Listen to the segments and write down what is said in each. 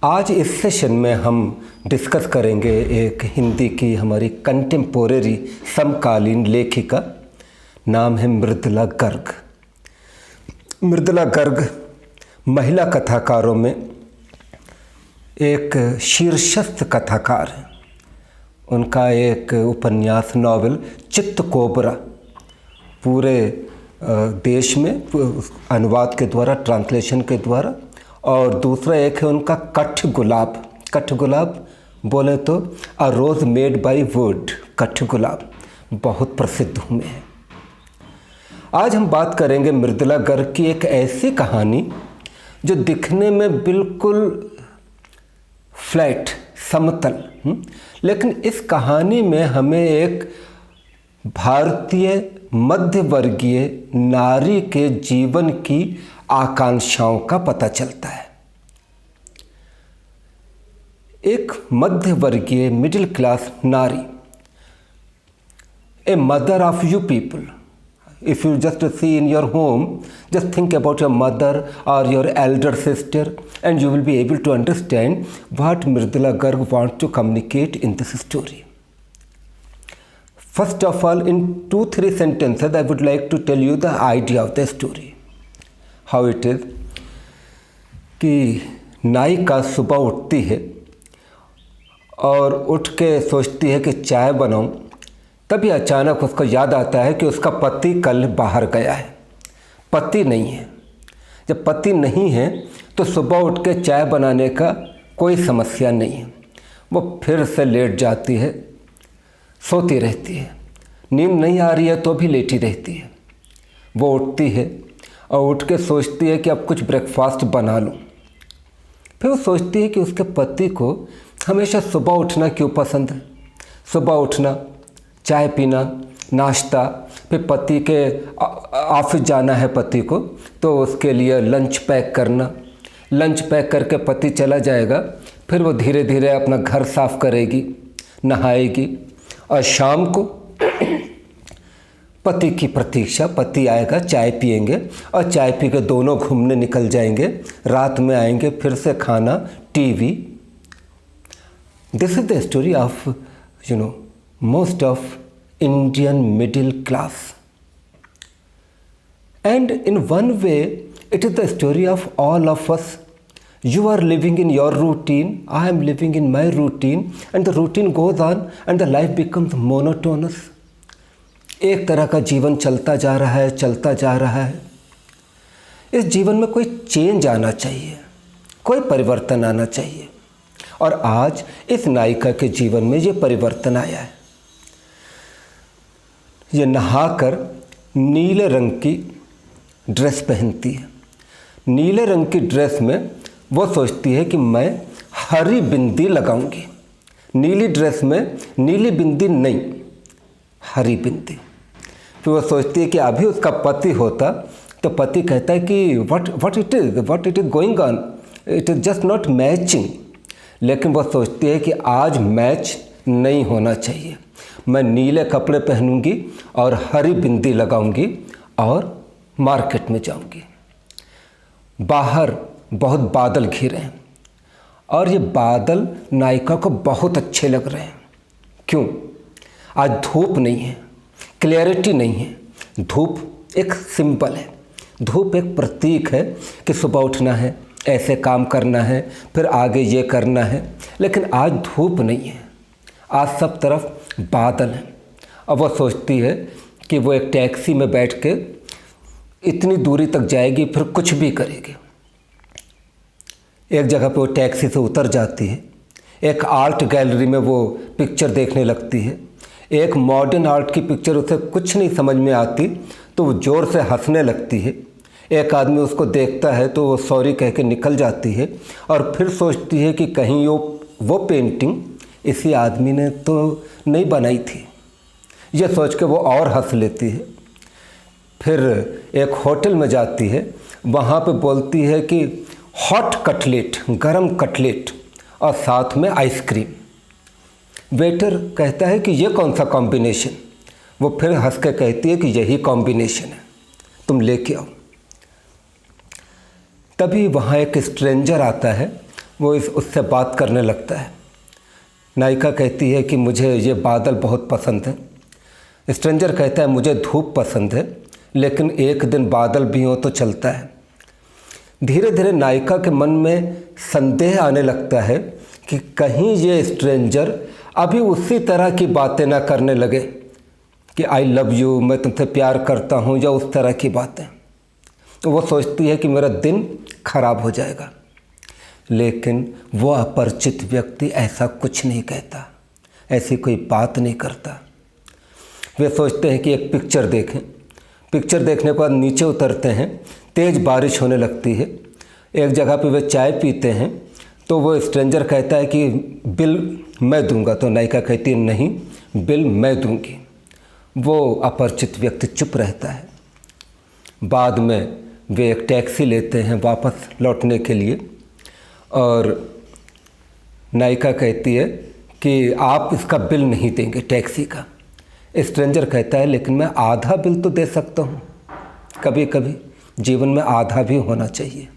आज इस सेशन में हम डिस्कस करेंगे एक हिंदी की हमारी कंटेम्पोरेरी समकालीन लेखिका, नाम है मृदुला गर्ग। मृदुला गर्ग महिला कथाकारों में एक शीर्षस्थ कथाकार है। उनका एक उपन्यास नॉवेल चित्तकोबरा पूरे देश में अनुवाद के द्वारा, ट्रांसलेशन के द्वारा, और दूसरा एक है उनका कठ गुलाब। कठ गुलाब बोले तो अ रोज़ मेड बाय वुड, कठ गुलाब बहुत प्रसिद्ध हुए हैं। आज हम बात करेंगे मृदुला गर्ग की एक ऐसी कहानी जो दिखने में बिल्कुल फ्लैट, समतल, लेकिन इस कहानी में हमें एक भारतीय मध्यवर्गीय नारी के जीवन की आकांक्षाओं का पता चलता है। एक मध्यवर्गीय मिडिल क्लास नारी, a mother of you people. If you just see in your home, just think about your mother or your elder sister and you will be able to understand what Mridula Garg wants to communicate in this story. First of all, in 2-3 sentences, I would like to tell you the idea of the story. How it is कि नायिका सुबह उठती है और उठ के सोचती है कि चाय बनाऊं। तभी अचानक उसको याद आता है कि उसका पति कल बाहर गया है, पति नहीं है। जब पति नहीं है तो सुबह उठ के चाय बनाने का कोई समस्या नहीं है। वो फिर से लेट जाती है, सोती रहती है, नींद नहीं आ रही है तो भी लेटी रहती है। वो उठती है और उठ के सोचती है कि अब कुछ ब्रेकफास्ट बना लूँ। फिर वो सोचती है कि उसके पति को हमेशा सुबह उठना क्यों पसंद है। सुबह उठना, चाय पीना, नाश्ता, फिर पति के ऑफिस जाना है पति को तो उसके लिए लंच पैक करना। लंच पैक करके पति चला जाएगा, फिर वो धीरे धीरे अपना घर साफ करेगी, नहाएगी और शाम को पति की प्रतीक्षा, पति आएगा, चाय पिएंगे और चाय पी के दोनों घूमने निकल जाएंगे। रात में आएंगे, फिर से खाना, TV. This is the story of most of Indian middle class, and in one way it is the story of all of us. You are living in your routine, I am living in my routine, and the routine goes on and the life becomes monotonous. एक तरह का जीवन चलता जा रहा है, चलता जा रहा है। इस जीवन में कोई चेंज आना चाहिए, कोई परिवर्तन आना चाहिए, और आज इस नायिका के जीवन में ये परिवर्तन आया है। ये नहाकर नीले रंग की ड्रेस पहनती है। नीले रंग की ड्रेस में वो सोचती है कि मैं हरी बिंदी लगाऊंगी। नीली ड्रेस में नीली बिंदी नहीं, हरी बिंदी। फिर वो सोचती है कि अभी उसका पति होता तो पति कहता है कि what it is going on, it is just not matching. लेकिन वो सोचती है कि आज मैच नहीं होना चाहिए, मैं नीले कपड़े पहनूंगी और हरी बिंदी लगाऊंगी और मार्केट में जाऊंगी। बाहर बहुत बादल घिरे हैं और ये बादल नायिका को बहुत अच्छे लग रहे हैं। क्यों? आज धूप नहीं है, क्लैरिटी नहीं है। धूप एक सिंबल है, धूप एक प्रतीक है कि सुबह उठना है, ऐसे काम करना है, फिर आगे ये करना है। लेकिन आज धूप नहीं है, आज सब तरफ बादल है। अब वो सोचती है कि वो एक टैक्सी में बैठ के इतनी दूरी तक जाएगी, फिर कुछ भी करेगी। एक जगह पे वो टैक्सी से उतर जाती है, एक आर्ट गैलरी में वो पिक्चर देखने लगती है। एक मॉडर्न आर्ट की पिक्चर उसे कुछ नहीं समझ में आती तो वो ज़ोर से हंसने लगती है। एक आदमी उसको देखता है तो वो सॉरी कह के निकल जाती है और फिर सोचती है कि कहीं वो पेंटिंग इसी आदमी ने तो नहीं बनाई थी। ये सोच के वो और हंस लेती है। फिर एक होटल में जाती है, वहाँ पे बोलती है कि हॉट कटलेट, गरम कटलेट और साथ में आइसक्रीम। वेटर कहता है कि ये कौन सा कॉम्बिनेशन। वो फिर हंस के कहती है कि यही कॉम्बिनेशन है, तुम लेके आओ। तभी वहाँ एक स्ट्रेंजर आता है वो उससे बात करने लगता है। नायिका कहती है कि मुझे ये बादल बहुत पसंद है। स्ट्रेंजर कहता है मुझे धूप पसंद है, लेकिन एक दिन बादल भी हो तो चलता है। धीरे धीरे नायिका के मन में संदेह आने लगता है कि कहीं ये स्ट्रेंजर अभी उसी तरह की बातें ना करने लगे कि आई लव यू, मैं तुमसे प्यार करता हूँ, या उस तरह की बातें। तो वो सोचती है कि मेरा दिन खराब हो जाएगा। लेकिन वो अपरिचित व्यक्ति ऐसा कुछ नहीं कहता, ऐसी कोई बात नहीं करता। वे सोचते हैं कि एक पिक्चर देखें। पिक्चर देखने के बाद नीचे उतरते हैं, तेज़ बारिश होने लगती है। एक जगह पे वे चाय पीते हैं, तो वो स्ट्रेंजर कहता है कि बिल मैं दूंगा, तो नायिका कहती है नहीं, बिल मैं दूंगी। वो अपरिचित व्यक्ति चुप रहता है। बाद में वे एक टैक्सी लेते हैं वापस लौटने के लिए, और नायिका कहती है कि आप इसका बिल नहीं देंगे टैक्सी का। स्ट्रेंजर कहता है लेकिन मैं आधा बिल तो दे सकता हूँ, कभी कभी जीवन में आधा भी होना चाहिए।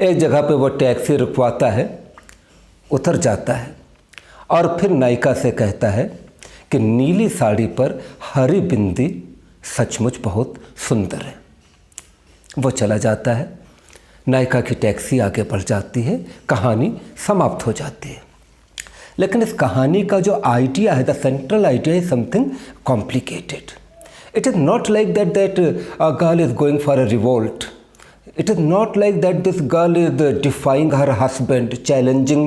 एक जगह पे वो टैक्सी रुकवाता है, उतर जाता है और फिर नायिका से कहता है कि नीली साड़ी पर हरी बिंदी सचमुच बहुत सुंदर है। वो चला जाता है। नायिका की टैक्सी आगे बढ़ जाती है, कहानी समाप्त हो जाती है। लेकिन इस कहानी का जो आइडिया है, the central idea is something complicated. It is not like that a girl is going for a revolt. It is not like that this girl is defying her husband, challenging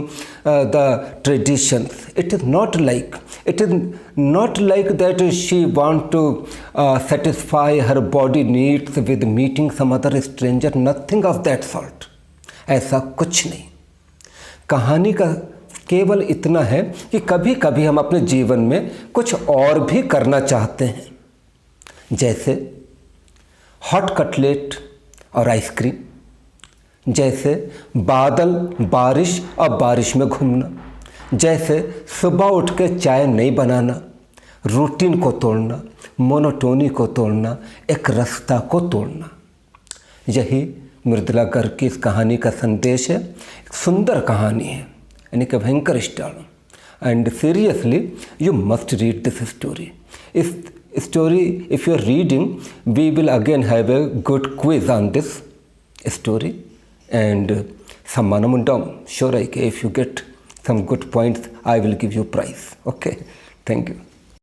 the traditions. It is not like that she want to satisfy her body needs with meeting some other stranger. Nothing of that sort. ऐसा कुछ नहीं। कहानी का केवल इतना है कि कभी कभी हम अपने जीवन में कुछ और भी करना चाहते हैं, जैसे हॉट कटलेट और आइसक्रीम, जैसे बादल, बारिश और बारिश में घूमना, जैसे सुबह उठ के चाय नहीं बनाना, रूटीन को तोड़ना, मोनोटोनी को तोड़ना, एक रास्ता को तोड़ना। यही मृदुला गर्ग की इस कहानी का संदेश है। एक सुंदर कहानी है, यानी कि भयंकर star. And seriously you must read this story. इस story, if you are reading, we will again have a good quiz on this story and sammanamundam. Sure, if you get some good points, I will give you prize. Okay, thank you.